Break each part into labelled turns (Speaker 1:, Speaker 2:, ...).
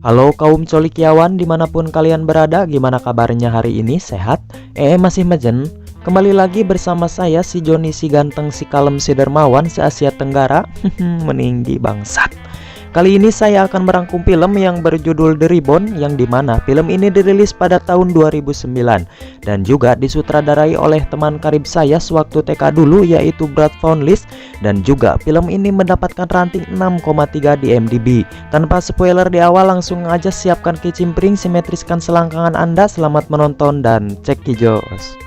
Speaker 1: Halo kaum colikiawan dimanapun kalian berada, gimana kabarnya hari ini? Sehat? Masih majen? Kembali lagi bersama saya si Joni si ganteng si kalem si dermawan si Asia Tenggara. Meninggi bangsat. Kali ini saya akan merangkum film yang berjudul The Ribbon, yang dimana film ini dirilis pada tahun 2009 dan juga disutradarai oleh teman karib saya sewaktu TK dulu, yaitu Brad Vounlis. Dan juga film ini mendapatkan ranting 6,3 di IMDb. Tanpa spoiler di awal, langsung aja siapkan kicimpring, simetriskan selangkangan Anda. Selamat menonton dan cek kijos.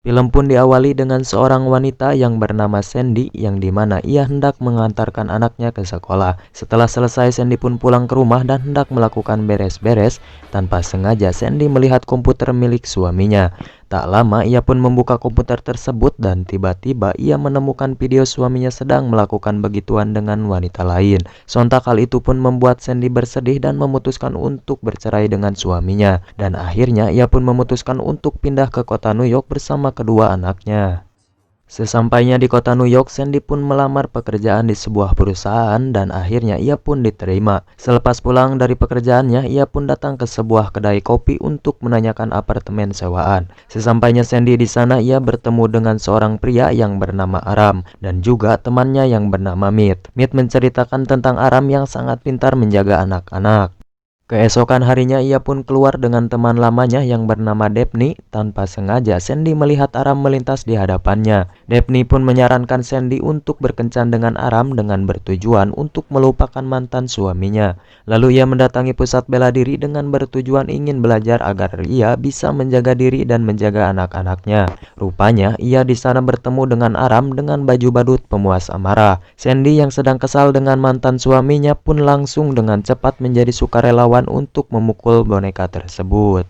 Speaker 1: Film pun diawali dengan seorang wanita yang bernama Sandy, yang dimana ia hendak mengantarkan anaknya ke sekolah. Setelah selesai, Sandy pun pulang ke rumah dan hendak melakukan beres-beres. Tanpa sengaja Sandy melihat komputer milik suaminya. Tak lama ia pun membuka komputer tersebut dan tiba-tiba ia menemukan video suaminya sedang melakukan begituan dengan wanita lain. Sontak hal itu pun membuat Sandy bersedih dan memutuskan untuk bercerai dengan suaminya. Dan akhirnya ia pun memutuskan untuk pindah ke kota New York bersama kedua anaknya. Sesampainya di kota New York, Sandy pun melamar pekerjaan di sebuah perusahaan dan akhirnya ia pun diterima. Selepas pulang dari pekerjaannya, ia pun datang ke sebuah kedai kopi untuk menanyakan apartemen sewaan. Sesampainya Sandy di sana, ia bertemu dengan seorang pria yang bernama Aram dan juga temannya yang bernama Meet. Meet menceritakan tentang Aram yang sangat pintar menjaga anak-anak. Keesokan harinya ia pun keluar dengan teman lamanya yang bernama Daphne. Tanpa sengaja Sandy melihat Aram melintas di hadapannya. Daphne pun menyarankan Sandy untuk berkencan dengan Aram dengan bertujuan untuk melupakan mantan suaminya. Lalu ia mendatangi pusat bela diri dengan bertujuan ingin belajar agar ia bisa menjaga diri dan menjaga anak-anaknya. Rupanya ia di sana bertemu dengan Aram dengan baju badut pemuas amarah. Sandy yang sedang kesal dengan mantan suaminya pun langsung dengan cepat menjadi sukarelawan untuk memukul boneka tersebut.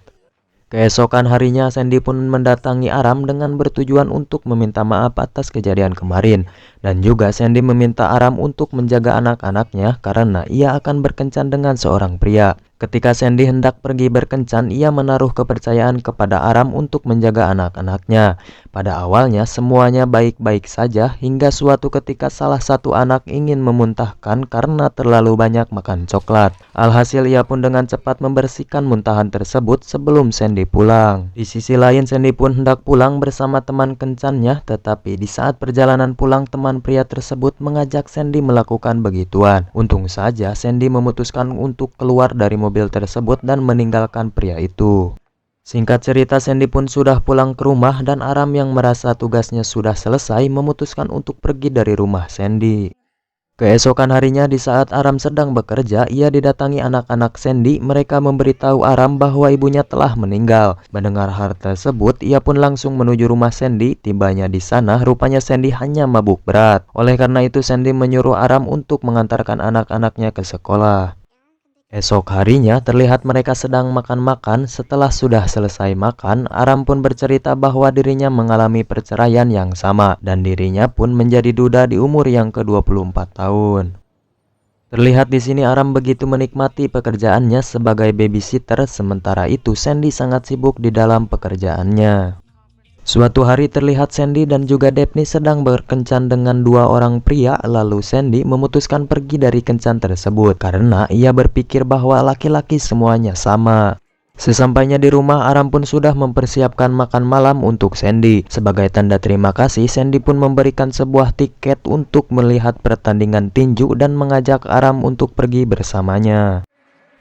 Speaker 1: Keesokan harinya Sandy pun mendatangi Aram dengan bertujuan untuk meminta maaf atas kejadian kemarin. Dan juga Sandy meminta Aram untuk menjaga anak-anaknya karena ia akan berkencan dengan seorang pria. Ketika Sandy hendak pergi berkencan, ia menaruh kepercayaan kepada Aram untuk menjaga anak-anaknya. Pada awalnya semuanya baik-baik saja hingga suatu ketika salah satu anak ingin memuntahkan karena terlalu banyak makan coklat. Alhasil ia pun dengan cepat membersihkan muntahan tersebut sebelum Sandy pulang. Di sisi lain Sandy pun hendak pulang bersama teman kencannya, tetapi di saat perjalanan pulang teman pria tersebut mengajak Sandy melakukan begituan. Untung saja Sandy memutuskan untuk keluar dari mobil tersebut dan meninggalkan pria itu. Singkat cerita, Sandy pun sudah pulang ke rumah dan Aram yang merasa tugasnya sudah selesai memutuskan untuk pergi dari rumah Sandy. Keesokan harinya di saat Aram sedang bekerja, ia didatangi anak-anak Sandy. Mereka memberitahu Aram bahwa ibunya telah meninggal. Mendengar hal tersebut, ia pun langsung menuju rumah Sandy. Tibanya di sana, rupanya Sandy hanya mabuk berat. Oleh karena itu Sandy menyuruh Aram untuk mengantarkan anak-anaknya ke sekolah. Esok harinya terlihat mereka sedang makan-makan. Setelah sudah selesai makan, Aram pun bercerita bahwa dirinya mengalami perceraian yang sama dan dirinya pun menjadi duda di umur yang ke-24 tahun. Terlihat di sini Aram begitu menikmati pekerjaannya sebagai babysitter, sementara itu Sandy sangat sibuk di dalam pekerjaannya. Suatu hari terlihat Sandy dan juga Daphne sedang berkencan dengan dua orang pria. Lalu Sandy memutuskan pergi dari kencan tersebut karena ia berpikir bahwa laki-laki semuanya sama. Sesampainya di rumah, Aram pun sudah mempersiapkan makan malam untuk Sandy. Sebagai tanda terima kasih, Sandy pun memberikan sebuah tiket untuk melihat pertandingan tinju dan mengajak Aram untuk pergi bersamanya.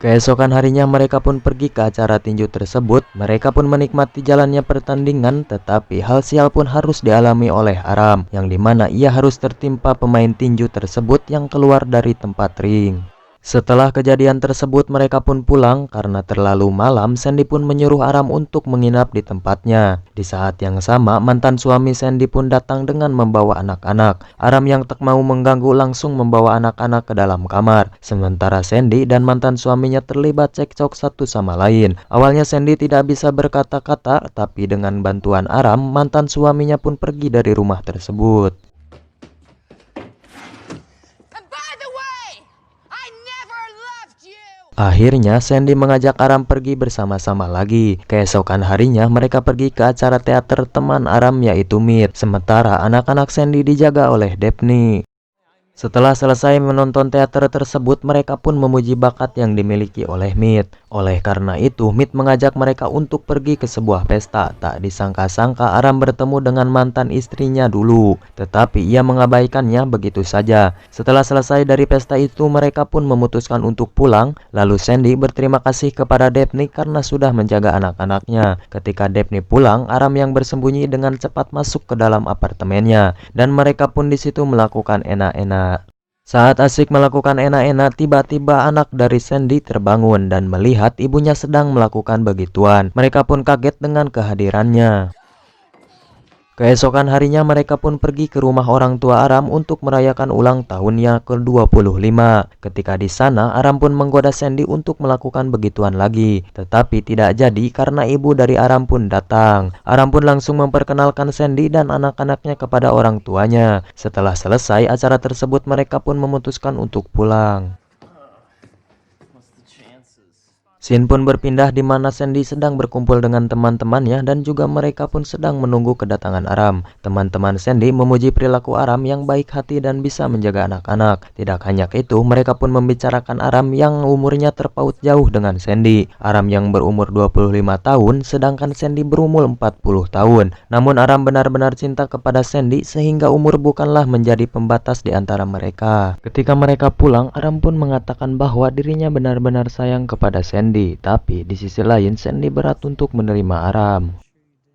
Speaker 1: Keesokan harinya mereka pun pergi ke acara tinju tersebut. Mereka pun menikmati jalannya pertandingan, tetapi hal sial pun harus dialami oleh Aram, yang dimana ia harus tertimpa pemain tinju tersebut yang keluar dari tempat ring. Setelah kejadian tersebut mereka pun pulang. Karena terlalu malam, Sandy pun menyuruh Aram untuk menginap di tempatnya. Di saat yang sama, mantan suami Sandy pun datang dengan membawa anak-anak. Aram yang tak mau mengganggu langsung membawa anak-anak ke dalam kamar. Sementara Sandy dan mantan suaminya terlibat cekcok satu sama lain. Awalnya Sandy tidak bisa berkata-kata, tapi dengan bantuan Aram, mantan suaminya pun pergi dari rumah tersebut. Akhirnya Sandy mengajak Aram pergi bersama-sama lagi. Keesokan harinya mereka pergi ke acara teater teman Aram yaitu Meet. Sementara anak-anak Sandy dijaga oleh Daphne. Setelah selesai menonton teater tersebut, mereka pun memuji bakat yang dimiliki oleh Meet. Oleh karena itu, Meet mengajak mereka untuk pergi ke sebuah pesta. Tak disangka-sangka Aram bertemu dengan mantan istrinya dulu, tetapi ia mengabaikannya begitu saja. Setelah selesai dari pesta itu, mereka pun memutuskan untuk pulang. Lalu Sandy berterima kasih kepada Daphne karena sudah menjaga anak-anaknya. Ketika Daphne pulang, Aram yang bersembunyi dengan cepat masuk ke dalam apartemennya, dan mereka pun di situ melakukan enak-enak. Saat asik melakukan enak-enak, tiba-tiba anak dari Sandy terbangun dan melihat ibunya sedang melakukan begituan. Mereka pun kaget dengan kehadirannya. Keesokan harinya mereka pun pergi ke rumah orang tua Aram untuk merayakan ulang tahunnya ke-25. Ketika di sana, Aram pun menggoda Sandy untuk melakukan begituan lagi. Tetapi tidak jadi karena ibu dari Aram pun datang. Aram pun langsung memperkenalkan Sandy dan anak-anaknya kepada orang tuanya. Setelah selesai acara tersebut, mereka pun memutuskan untuk pulang. Scene pun berpindah di mana Sandy sedang berkumpul dengan teman-temannya dan juga mereka pun sedang menunggu kedatangan Aram. Teman-teman Sandy memuji perilaku Aram yang baik hati dan bisa menjaga anak-anak. Tidak hanya itu, mereka pun membicarakan Aram yang umurnya terpaut jauh dengan Sandy. Aram yang berumur 25 tahun sedangkan Sandy berumur 40 tahun. Namun Aram benar-benar cinta kepada Sandy sehingga umur bukanlah menjadi pembatas di antara mereka. Ketika mereka pulang, Aram pun mengatakan bahwa dirinya benar-benar sayang kepada Sandy. Tapi di sisi lain Sandy berat untuk menerima Aram.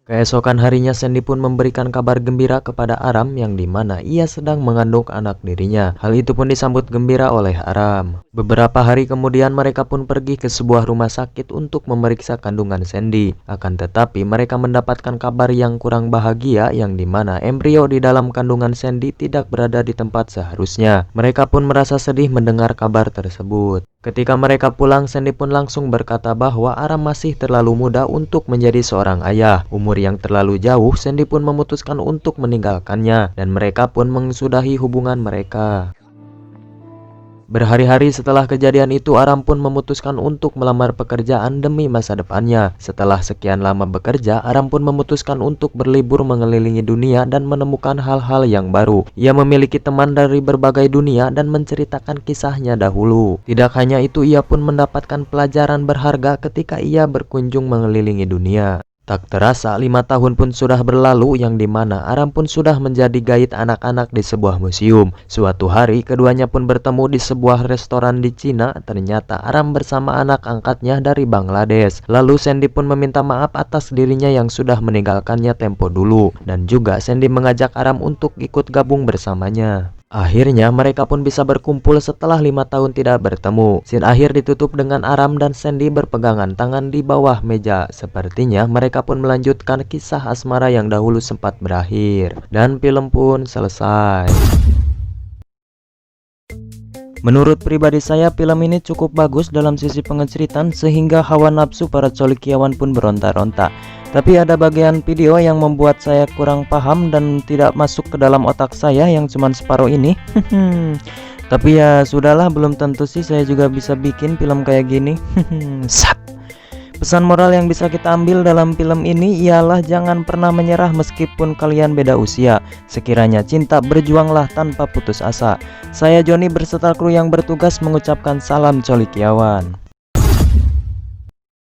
Speaker 1: Keesokan harinya Sandy pun memberikan kabar gembira kepada Aram yang dimana ia sedang mengandung anak dirinya. Hal itu pun disambut gembira oleh Aram. Beberapa hari kemudian mereka pun pergi ke sebuah rumah sakit untuk memeriksa kandungan Sandy. Akan tetapi mereka mendapatkan kabar yang kurang bahagia yang dimana embrio di dalam kandungan Sandy tidak berada di tempat seharusnya. Mereka pun merasa sedih mendengar kabar tersebut. Ketika mereka pulang, Sandy pun langsung berkata bahwa Aram masih terlalu muda untuk menjadi seorang ayah. Umur yang terlalu jauh, Sandy pun memutuskan untuk meninggalkannya dan mereka pun mensudahi hubungan mereka. Berhari-hari setelah kejadian itu, Aram pun memutuskan untuk melamar pekerjaan demi masa depannya. Setelah sekian lama bekerja, Aram pun memutuskan untuk berlibur mengelilingi dunia dan menemukan hal-hal yang baru. Ia memiliki teman dari berbagai dunia dan menceritakan kisahnya dahulu. Tidak hanya itu, ia pun mendapatkan pelajaran berharga ketika ia berkunjung mengelilingi dunia. Tak terasa 5 tahun pun sudah berlalu yang dimana Aram pun sudah menjadi guide anak-anak di sebuah museum. Suatu hari keduanya pun bertemu di sebuah restoran di Cina. Ternyata Aram bersama anak angkatnya dari Bangladesh. Lalu Sandy pun meminta maaf atas dirinya yang sudah meninggalkannya tempo dulu. Dan juga Sandy mengajak Aram untuk ikut gabung bersamanya. Akhirnya mereka pun bisa berkumpul setelah 5 tahun tidak bertemu. Scene akhir ditutup dengan Aram dan Sandy berpegangan tangan di bawah meja. Sepertinya mereka pun melanjutkan kisah asmara yang dahulu sempat berakhir. Dan film pun selesai. Menurut pribadi saya, film ini cukup bagus dalam sisi pengeceritaan sehingga hawa nafsu para colikiawan pun beronta-ronta. Tapi ada bagian video yang membuat saya kurang paham dan tidak masuk ke dalam otak saya yang cuman separuh ini. Tapi ya sudahlah, belum tentu sih saya juga bisa bikin film kayak gini. Sak. Pesan moral yang bisa kita ambil dalam film ini ialah jangan pernah menyerah meskipun kalian beda usia. Sekiranya cinta, berjuanglah tanpa putus asa. Saya Joni berserta kru yang bertugas mengucapkan salam colikiawan.